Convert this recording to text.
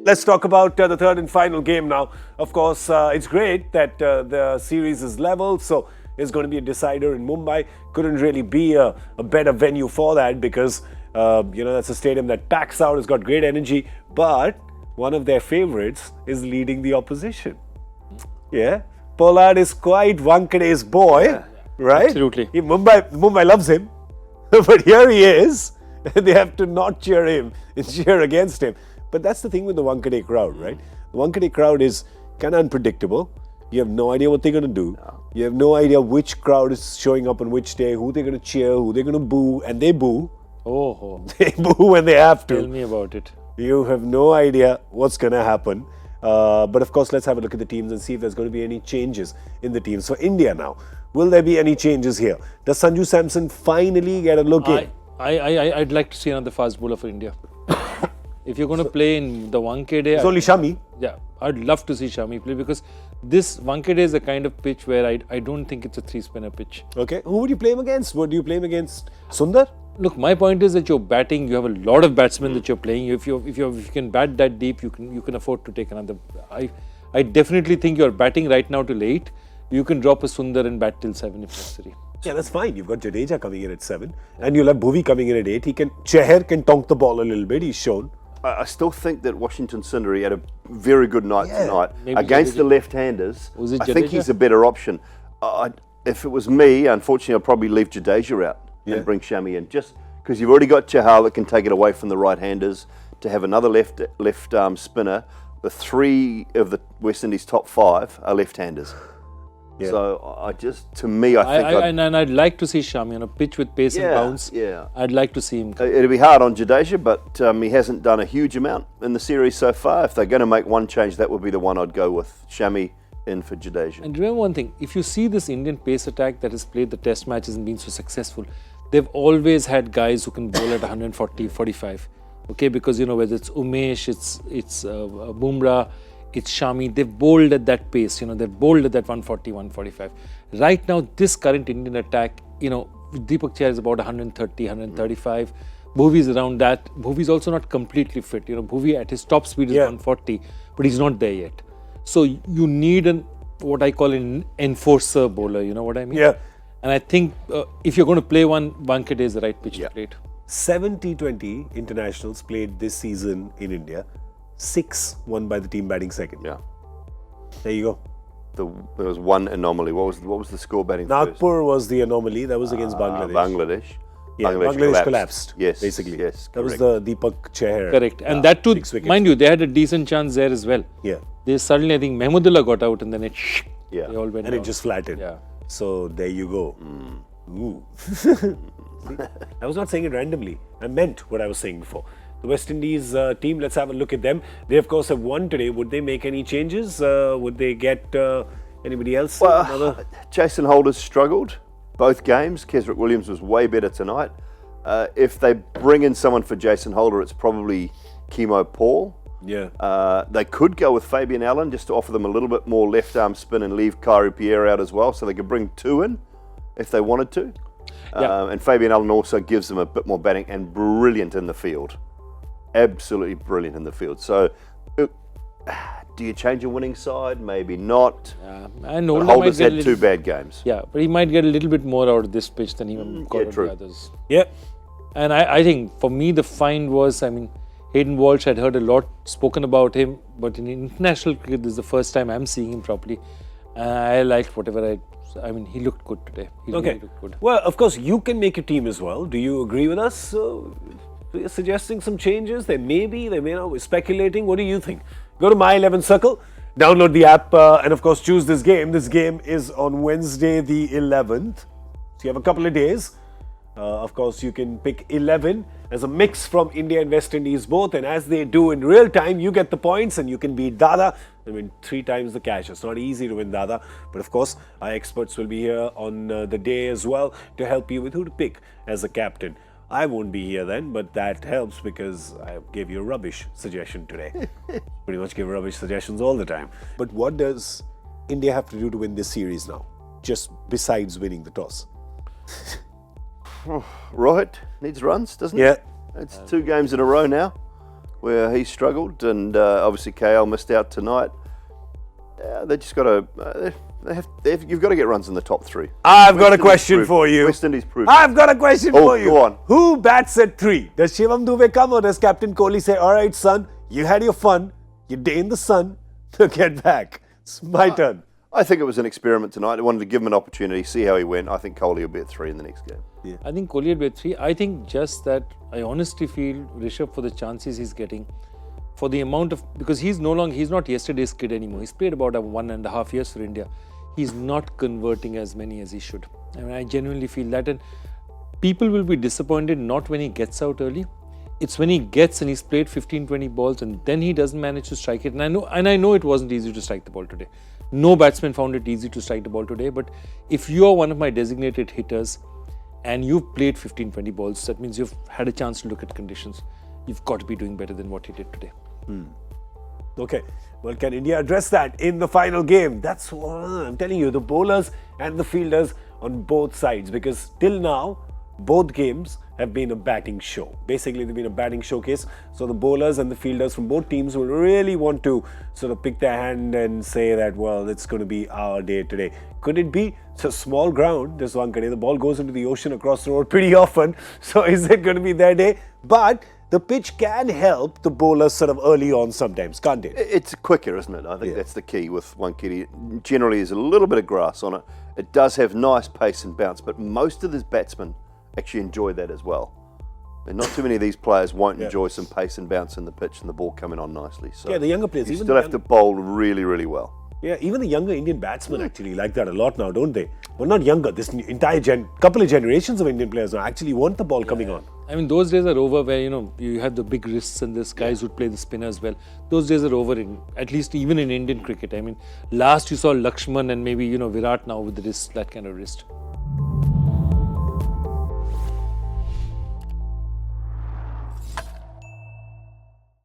Let's talk about the third and final game now. Of course, it's great that the series is level, so it's going to be a decider in Mumbai. Couldn't really be a better venue for that because, that's a stadium that packs out, it's got great energy, but one of their favorites is leading the opposition. Yeah, Pollard is quite Wankade's boy, right? Absolutely. Mumbai loves him, but here he is, and they have to not cheer him and cheer against him. But that's the thing with the Wankhede crowd, right? The Wankhede crowd is kind of unpredictable. You have no idea what they're going to do. No. You have no idea which crowd is showing up on which day, who they're going to cheer, who they're going to boo, and they boo. Oh, they boo when they have to. Tell me about it. You have no idea what's going to happen. But of course, let's have a look at the teams and see if there's going to be any changes in the teams. For India now, will there be any changes here? Does Sanju Samson finally get a look in? I'd like to see another fast bowler for India. If you're going to play in the Wankhede... It's only Shami. Yeah, I'd love to see Shami play because this Wankhede is a kind of pitch where I don't think it's a three-spinner pitch. Okay. Who would you play him against? Would you play him against Sundar? Look, my point is that you're batting. You have a lot of batsmen that you're playing. If you can bat that deep, you can afford to take another. I definitely think you're batting right now till 8. You can drop a Sundar and bat till 7 if necessary. Yeah, that's fine. You've got Jadeja coming in at 7, and you'll have Bhuvi coming in at 8. Chahar can tonk the ball a little bit. He's shown. I still think that Washington Sundar had a very good night tonight against the left-handers. I think he's a better option. If it was me, unfortunately, I'd probably leave Jadeja out and bring Shami in, just because you've already got Chahal that can take it away from the right-handers. To have another left arm spinner, the 3 of the West Indies top 5 are left-handers. Yeah. So I think I'd like to see Shami on a pitch with pace and bounce. Yeah, I'd like to see him. It'll be hard on Jadeja, but he hasn't done a huge amount in the series so far. If they're going to make one change, that would be the one I'd go with. Shami in for Jadeja. And remember one thing: if you see this Indian pace attack that has played the Test matches and been so successful, they've always had guys who can bowl at 140, 45. Okay, because whether it's Umesh, it's Bumrah, it's Shami, they've bowled at that pace, they've bowled at that 140, 145. Right now, this current Indian attack, Deepak Chahar is about 130, 135. Bhuvi is around that. Bhuvi is also not completely fit. Bhuvi at his top speed is 140, but he's not there yet. So you need what I call an enforcer bowler, you know what I mean? Yeah. And I think if you're going to play one, Wankhede is the right pitch to play it. 7 T20 internationals played this season in India. 6 won by the team batting second. Yeah. There you go. There was one anomaly. What was the score batting Nagpur was the anomaly. That was against Bangladesh. Bangladesh. Yeah, Bangladesh collapsed. Yes. Basically. Yes. That was the Deepak Chahar. Correct. And that too, mind you, they had a decent chance there as well. Yeah. They suddenly, I think, Mahmudullah got out and then they all went and down. it just flattened. Yeah. So there you go. Ooh. I was not saying it randomly. I meant what I was saying before. The West Indies team, let's have a look at them. They, of course, have won today. Would they make any changes? Would they get anybody else? Well, Jason Holder's struggled both games. Kesrick Williams was way better tonight. If they bring in someone for Jason Holder, it's probably Chemo Paul. Yeah. They could go with Fabian Allen just to offer them a little bit more left-arm spin and leave Kari Pierre out as well, so they could bring 2 in if they wanted to. And Fabian Allen also gives them a bit more batting and brilliant in the field. Absolutely brilliant in the field. So, do you change a winning side? Maybe not. And Holder's had 2 bad games. Yeah, but he might get a little bit more out of this pitch than he got out of the others. Yeah. And I think, for me, the find was, Hayden Walsh, I'd heard a lot spoken about him, but in international cricket, this is the first time I'm seeing him properly. I liked whatever he looked good today. He really looked good. Well, of course, you can make a team as well. Do you agree with us? You're suggesting some changes. There may be, they may not. We're speculating. What do you think? Go to My 11 Circle, download the app, and of course, choose this game. This game is on Wednesday, the 11th. So you have a couple of days. Of course, you can pick 11 as a mix from India and West Indies both, and as they do in real time, you get the points and you can beat Dada and win 3 times the cash. It's not easy to win Dada, but of course, our experts will be here on the day as well to help you with who to pick as a captain. I won't be here then, but that helps because I gave you a rubbish suggestion today. Pretty much give rubbish suggestions all the time. But what does India have to do to win this series now, just besides winning the toss? Rohit needs runs, doesn't Yeah. it? It's 2 games in a row now. where he struggled, and obviously KL missed out tonight. They just got to. You've got to get runs in the top three. I've got a question for you. West Indies proved. I've got a question for you. Go on. Who bats at 3? Does Shivam Dube come, or does Captain Kohli say, "All right, son, you had your fun, your day in the sun, to get back. It's my turn." I think it was an experiment tonight. They wanted to give him an opportunity, see how he went. I think Kohli will be at 3 in the next game. Yeah. I think Kohli will be at 3. I think just that I honestly feel Rishabh, for the chances he's getting, for the amount of, because he's not yesterday's kid anymore. He's played about 1.5 years for India. He's not converting as many as he should. I mean, I genuinely feel that. And people will be disappointed not when he gets out early. It's when he gets and he's played 15-20 balls and then he doesn't manage to strike it. And I know it wasn't easy to strike the ball today. No batsman found it easy to strike the ball today. But if you are one of my designated hitters and you've played 15-20 balls, that means you've had a chance to look at conditions. You've got to be doing better than what he did today. Okay, well, can India address that in the final game? That's what I'm telling you, the bowlers and the fielders on both sides, because till now, both games have been a batting show. Basically, they've been a batting showcase. So the bowlers and the fielders from both teams will really want to sort of pick their hand and say that, well, it's going to be our day today. Could it be? It's a small ground, this Wankhede. The ball goes into the ocean across the road pretty often. So is it going to be their day? But the pitch can help the bowlers sort of early on sometimes, can't it? It's quicker, isn't it? I think that's the key with Wankhede. Generally, there's a little bit of grass on it. It does have nice pace and bounce, but most of these batsmen actually enjoy that as well. And not too many of these players won't enjoy some pace and bounce in the pitch and the ball coming on nicely. So the younger players. You still have to bowl really, really well. Yeah, even the younger Indian batsmen actually like that a lot now, don't they? Well, not younger. This entire couple of generations of Indian players now actually want the ball coming on. I mean, those days are over where, you have the big wrists and this guys who play the spinner as well. Those days are over, at least even in Indian cricket. I mean, last you saw Lakshman and maybe, Virat now with the wrist, that kind of wrist.